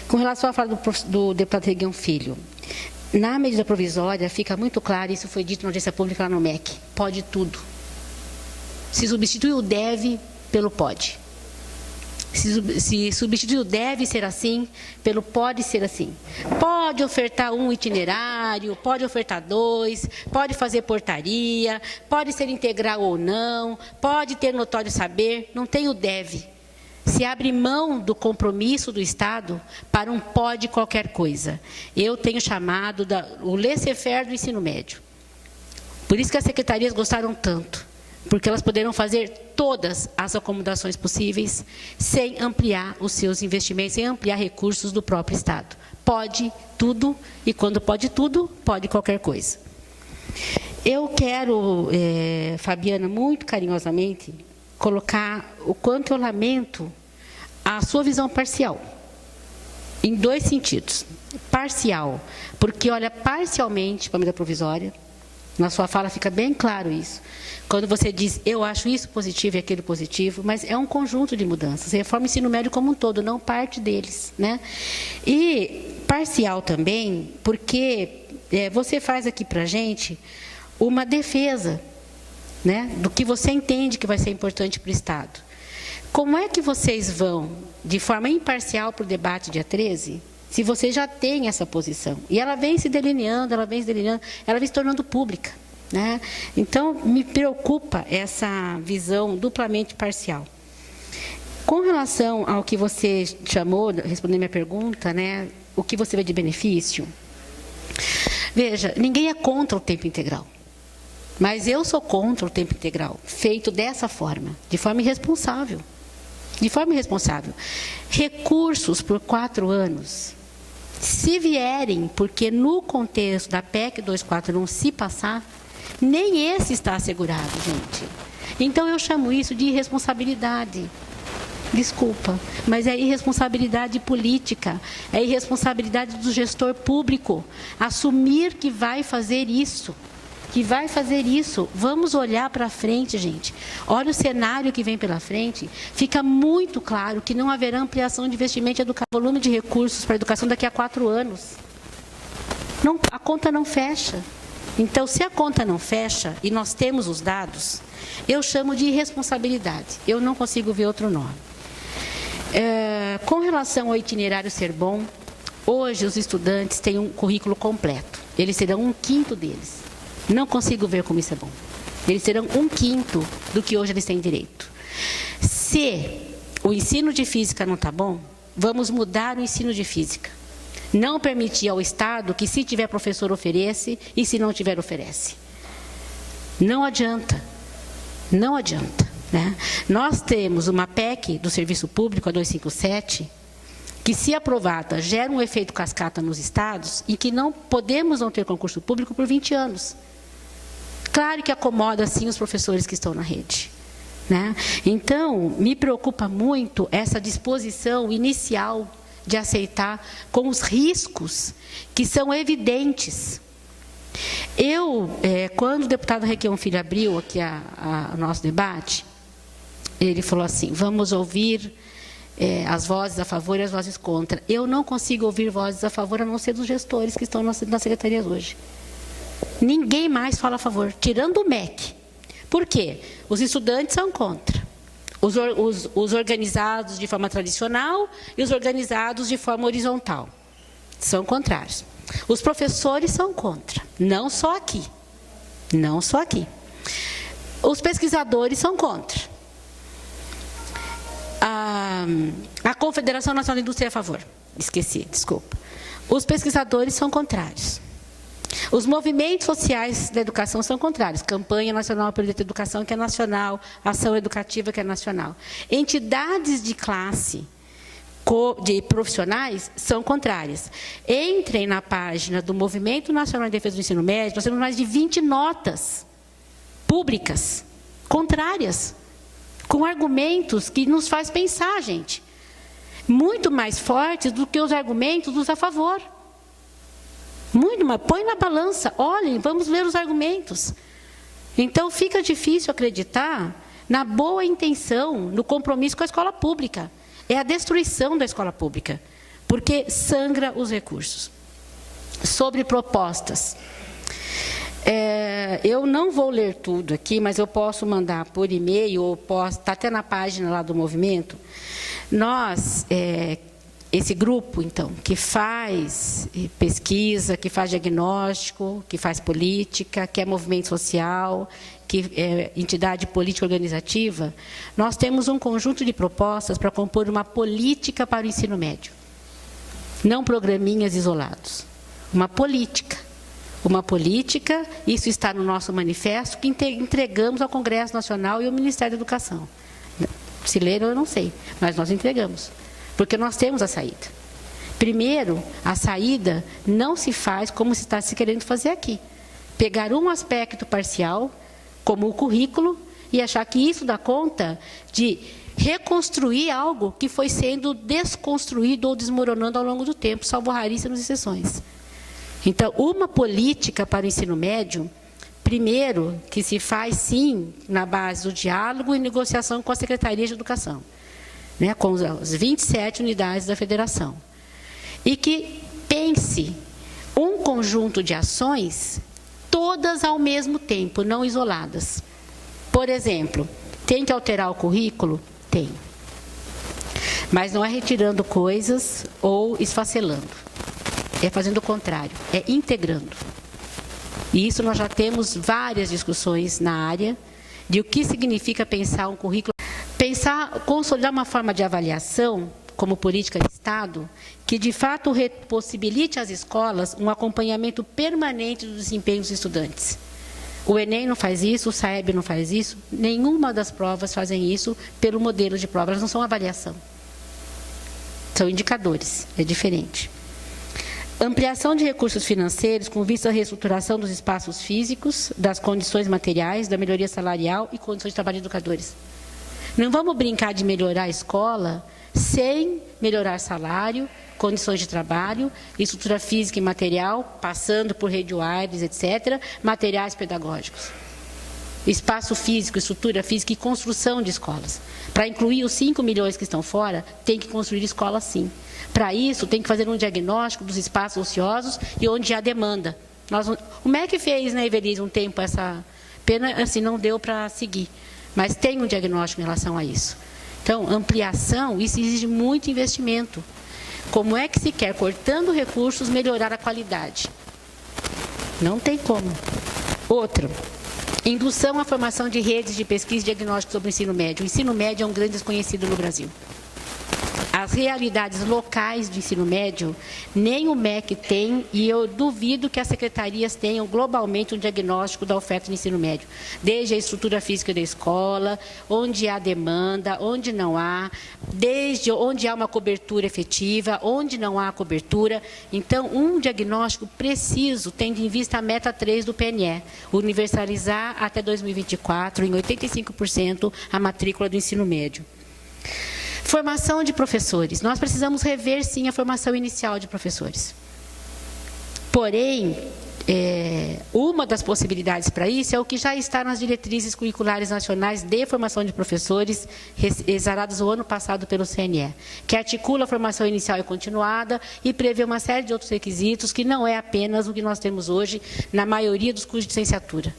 Com relação à fala do deputado Reguião Filho, na medida provisória fica muito claro, isso foi dito na audiência pública lá no MEC, pode tudo. Se substitui o deve pelo pode. Se substitui o deve ser assim, pelo pode ser assim. Pode ofertar um itinerário, pode ofertar dois, pode fazer portaria, pode ser integral ou não, pode ter notório saber, não tem o deve. Se abre mão do compromisso do Estado para um pode qualquer coisa. Eu tenho chamado o laissez-faire do ensino médio. Por isso que as secretarias gostaram tanto, porque elas poderão fazer todas as acomodações possíveis sem ampliar os seus investimentos, sem ampliar recursos do próprio Estado. Pode tudo, e quando pode tudo, pode qualquer coisa. Eu quero, Fabiana, muito carinhosamente, colocar o quanto eu lamento a sua visão parcial, em dois sentidos. Parcial, porque olha parcialmente para a medida provisória, na sua fala fica bem claro isso. Quando você diz, eu acho isso positivo e aquilo positivo, mas é um conjunto de mudanças. Reforma o ensino médio como um todo, não parte deles, né? E parcial também, porque você faz aqui para a gente uma defesa, né, do que você entende que vai ser importante para o Estado. Como é que vocês vão, de forma imparcial, para o debate dia 13, se você já tem essa posição? E ela vem se delineando, ela vem se tornando pública, né? Então, me preocupa essa visão duplamente parcial. Com relação ao que você chamou, respondendo minha pergunta, né, o que você vê de benefício? Veja, ninguém é contra o tempo integral. Mas eu sou contra o tempo integral, feito dessa forma, de forma irresponsável. De forma irresponsável. Recursos por 4 anos, se vierem, porque no contexto da PEC 241 se passar, nem esse está assegurado, gente. Então eu chamo isso de irresponsabilidade. Desculpa, mas é irresponsabilidade política, é irresponsabilidade do gestor público assumir que vai fazer isso. Vamos olhar para frente, gente. Olha o cenário que vem pela frente. Fica muito claro que não haverá ampliação de investimento e volume de recursos para a educação daqui a 4 anos. Não, a conta não fecha. Então, se a conta não fecha e nós temos os dados, eu chamo de irresponsabilidade. Eu não consigo ver outro nome. Com relação ao itinerário ser bom, hoje os estudantes têm um currículo completo. Eles serão 1/5 deles. Não consigo ver como isso é bom. Eles serão 1/5 do que hoje eles têm direito. Se o ensino de física não está bom, vamos mudar o ensino de física. Não permitir ao Estado que, se tiver professor, oferece, e se não tiver, oferece. Não adianta. Não adianta, né? Nós temos uma PEC do Serviço Público, a 257, que, se aprovada, gera um efeito cascata nos estados, e que não podemos não ter concurso público por 20 anos. Claro que acomoda, sim, os professores que estão na rede, né? Então, me preocupa muito essa disposição inicial de aceitar com os riscos que são evidentes. Quando o deputado Reguião Filho abriu aqui o nosso debate, ele falou assim, vamos ouvir as vozes a favor e as vozes contra. Eu não consigo ouvir vozes a favor, a não ser dos gestores que estão nas secretarias hoje. Ninguém mais fala a favor, tirando o MEC. Por quê? Os estudantes são contra. Os organizados de forma tradicional e os organizados de forma horizontal são contrários. Os professores são contra, não só aqui. Não só aqui. Os pesquisadores são contra. A Confederação Nacional da Indústria é a favor. Esqueci, desculpa. Os pesquisadores são contrários. Os movimentos sociais da educação são contrários. Campanha Nacional pela Educação, que é nacional. Ação Educativa, que é nacional. Entidades de classe, de profissionais, são contrárias. Entrem na página do Movimento Nacional de Defesa do Ensino Médio, nós temos mais de 20 notas públicas contrárias, com argumentos que nos faz pensar, gente, muito mais fortes do que os argumentos dos a favor. Muito mais. Põe na balança, olhem, vamos ver os argumentos. Então, fica difícil acreditar na boa intenção, no compromisso com a escola pública. É a destruição da escola pública. porque sangra os recursos. Sobre propostas. Eu não vou ler tudo aqui, mas eu posso mandar por e-mail, ou posso, está até na página lá do movimento. Nós, esse grupo, então, que faz pesquisa, que faz diagnóstico, que faz política, que é movimento social, que é entidade política organizativa, nós temos um conjunto de propostas para compor uma política para o ensino médio. Não programinhas isolados. Uma política. Uma política, isso está no nosso manifesto, que entregamos ao Congresso Nacional e ao Ministério da Educação. Se leram, eu não sei, mas nós entregamos. Porque nós temos a saída. Primeiro, a saída não se faz como se está se querendo fazer aqui. Pegar um aspecto parcial, como o currículo, e achar que isso dá conta de reconstruir algo que foi sendo desconstruído ou desmoronando ao longo do tempo, salvo raríssimas exceções. Então, uma política para o ensino médio, primeiro, que se faz, sim, na base do diálogo e negociação com a Secretaria de Educação, né, com as 27 unidades da federação. E que pense um conjunto de ações, todas ao mesmo tempo, não isoladas. Por exemplo, tem que alterar o currículo? Tem. Mas não é retirando coisas ou esfacelando. É fazendo o contrário, é integrando. E isso nós já temos várias discussões na área de o que significa pensar um currículo. Consolidar uma forma de avaliação, como política de Estado, que de fato possibilite às escolas um acompanhamento permanente do desempenho dos estudantes. O Enem não faz isso, o SAEB não faz isso, nenhuma das provas fazem isso pelo modelo de prova, elas não são avaliação. São indicadores, é diferente. Ampliação de recursos financeiros com vista à reestruturação dos espaços físicos, das condições materiais, da melhoria salarial e condições de trabalho de educadores. Não vamos brincar de melhorar a escola sem melhorar salário, condições de trabalho, estrutura física e material, passando por rede wireless, etc., materiais pedagógicos. Espaço físico, estrutura física e construção de escolas. Para incluir os 5 milhões que estão fora, tem que construir escolas sim. Para isso, tem que fazer um diagnóstico dos espaços ociosos e onde há demanda. O MEC fez, né, Evelise, um tempo essa pena, assim, não deu para seguir. Mas tem um diagnóstico em relação a isso. Então, ampliação, isso exige muito investimento. Como é que se quer, cortando recursos, melhorar a qualidade? Não tem como. Outro, indução à formação de redes de pesquisa e diagnóstico sobre o ensino médio. O ensino médio é um grande desconhecido no Brasil. As realidades locais do ensino médio, nem o MEC tem, e eu duvido que as secretarias tenham globalmente um diagnóstico da oferta de ensino médio. Desde a estrutura física da escola, onde há demanda, onde não há, desde onde há uma cobertura efetiva, onde não há cobertura. Então, um diagnóstico preciso, tendo em vista a meta 3 do PNE, universalizar até 2024, em 85%, a matrícula do ensino médio. Formação de professores. Nós precisamos rever, sim, a formação inicial de professores. Porém, uma das possibilidades para isso é o que já está nas diretrizes curriculares nacionais de formação de professores, exaradas o ano passado pelo CNE, que articula a formação inicial e continuada e prevê uma série de outros requisitos que não é apenas o que nós temos hoje na maioria dos cursos de licenciatura.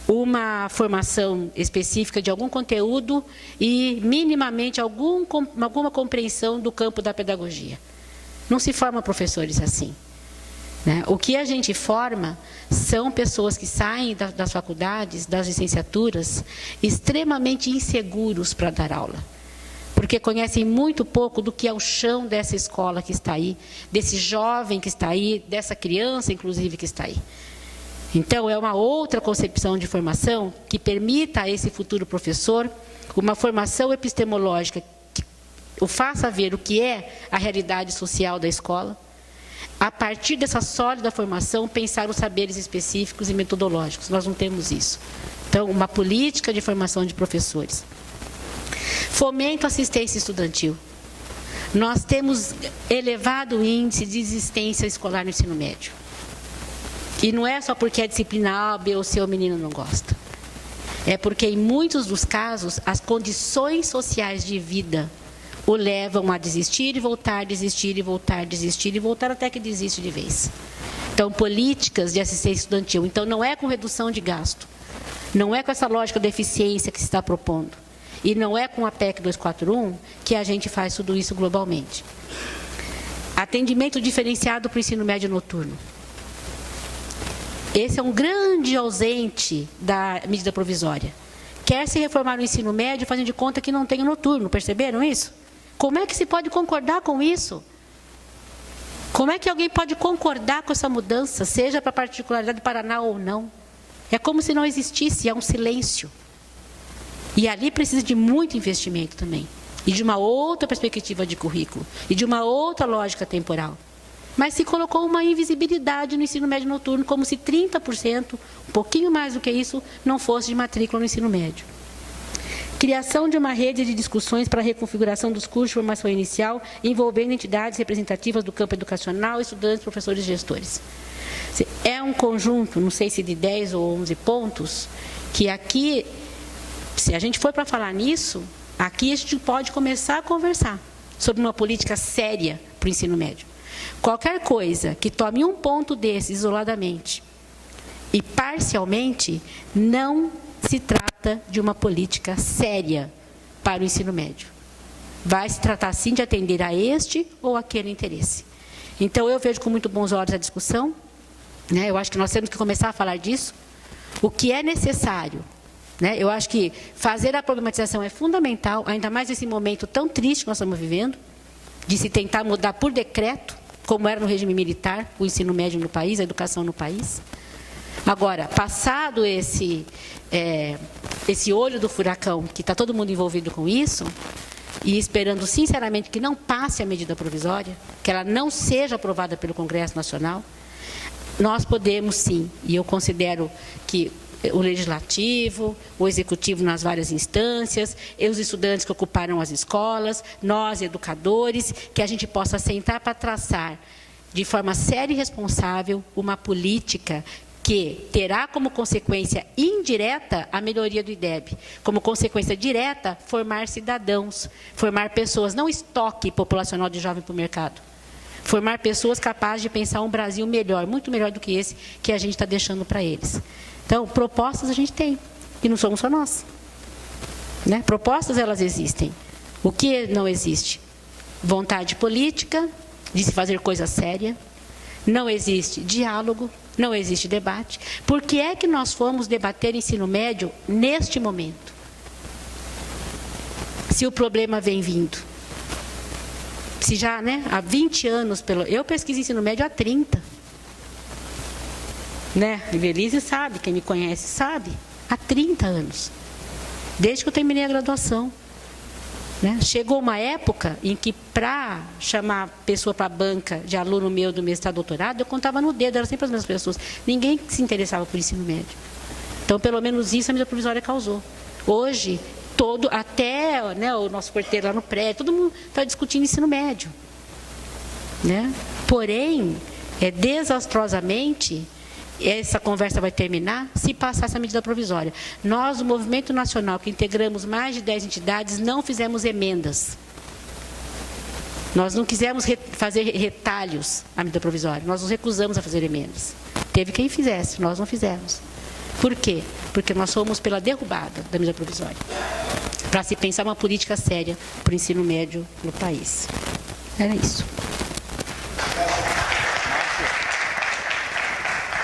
Uma formação específica de algum conteúdo e, minimamente, alguma compreensão do campo da pedagogia. Não se forma professores assim, né? O que a gente forma são pessoas que saem das faculdades, das licenciaturas, extremamente inseguros para dar aula. Porque conhecem muito pouco do que é o chão dessa escola que está aí, desse jovem que está aí, dessa criança, inclusive, que está aí. Então, é uma outra concepção de formação que permita a esse futuro professor uma formação epistemológica que o faça ver o que é a realidade social da escola. A partir dessa sólida formação, pensar os saberes específicos e metodológicos. Nós não temos isso. Então, uma política de formação de professores. Fomento à assistência estudantil. Nós temos elevado índice de desistência escolar no ensino médio. E não é só porque a disciplina A, B ou C o menino não gosta. É porque, em muitos dos casos, as condições sociais de vida, o levam a desistir e voltar, desistir e voltar, desistir e voltar, até que desiste de vez. Então, políticas de assistência estudantil. Então, não é com redução de gasto, não é com essa lógica de eficiência que se está propondo, e não é com a PEC 241 que a gente faz tudo isso globalmente. Atendimento diferenciado para o ensino médio noturno. Esse é um grande ausente da medida provisória. Quer se reformar o ensino médio fazendo de conta que não tem o noturno, perceberam isso? Como é que se pode concordar com isso? Como é que alguém pode concordar com essa mudança, seja para a particularidade do Paraná ou não? É como se não existisse, é um silêncio. E ali precisa de muito investimento também. E de uma outra perspectiva de currículo. E de uma outra lógica temporal. Mas se colocou uma invisibilidade no ensino médio noturno, como se 30%, um pouquinho mais do que isso, não fosse de matrícula no ensino médio. Criação de uma rede de discussões para a reconfiguração dos cursos de formação inicial, envolvendo entidades representativas do campo educacional, estudantes, professores e gestores. É um conjunto, não sei se de 10 ou 11 pontos, que aqui, se a gente for para falar nisso, aqui a gente pode começar a conversar sobre uma política séria para o ensino médio. Qualquer coisa que tome um ponto desse isoladamente e parcialmente, não se trata de uma política séria para o ensino médio. Vai se tratar, sim, de atender a este ou aquele interesse. Então, eu vejo com muito bons olhos a discussão, né? Eu acho que nós temos que começar a falar disso. O que é necessário, né? Eu acho que fazer a problematização é fundamental, ainda mais nesse momento tão triste que nós estamos vivendo, de se tentar mudar por decreto, como era no regime militar, o ensino médio no país, a educação no país. Agora, passado esse olho do furacão, que está todo mundo envolvido com isso, e esperando sinceramente que não passe a medida provisória, que ela não seja aprovada pelo Congresso Nacional, nós podemos sim, e eu considero que o Legislativo, o Executivo nas várias instâncias, e os estudantes que ocuparam as escolas, nós, educadores, que a gente possa sentar para traçar, de forma séria e responsável, uma política que terá como consequência indireta a melhoria do IDEB, como consequência direta, formar cidadãos, formar pessoas, não estoque populacional de jovem para o mercado, formar pessoas capazes de pensar um Brasil melhor, muito melhor do que esse que a gente está deixando para eles. Então, propostas a gente tem, e não somos só nós, né? Propostas, elas existem. O que não existe? Vontade política de se fazer coisa séria, não existe diálogo, não existe debate. Por que é que nós fomos debater ensino médio neste momento? Se o problema vem vindo. Se já, né, há 20 anos, eu pesquiso ensino médio há 30. Né? Belize sabe, quem me conhece sabe, há 30 anos, desde que eu terminei a graduação. Né? Chegou uma época em que, para chamar pessoa para a banca de aluno meu do mestrado doutorado, eu contava no dedo, eram sempre as mesmas pessoas. Ninguém se interessava por ensino médio. Então, pelo menos isso a medida provisória causou. Hoje, até, né, o nosso porteiro lá no prédio, todo mundo está discutindo ensino médio. Né? Porém, desastrosamente, essa conversa vai terminar se passar essa medida provisória. Nós, do Movimento Nacional, que integramos mais de 10 entidades, não fizemos emendas. Nós não quisemos fazer retalhos à medida provisória. Nós nos recusamos a fazer emendas. Teve quem fizesse, nós não fizemos. Por quê? Porque nós fomos pela derrubada da medida provisória, para se pensar uma política séria para o ensino médio no país. Era isso.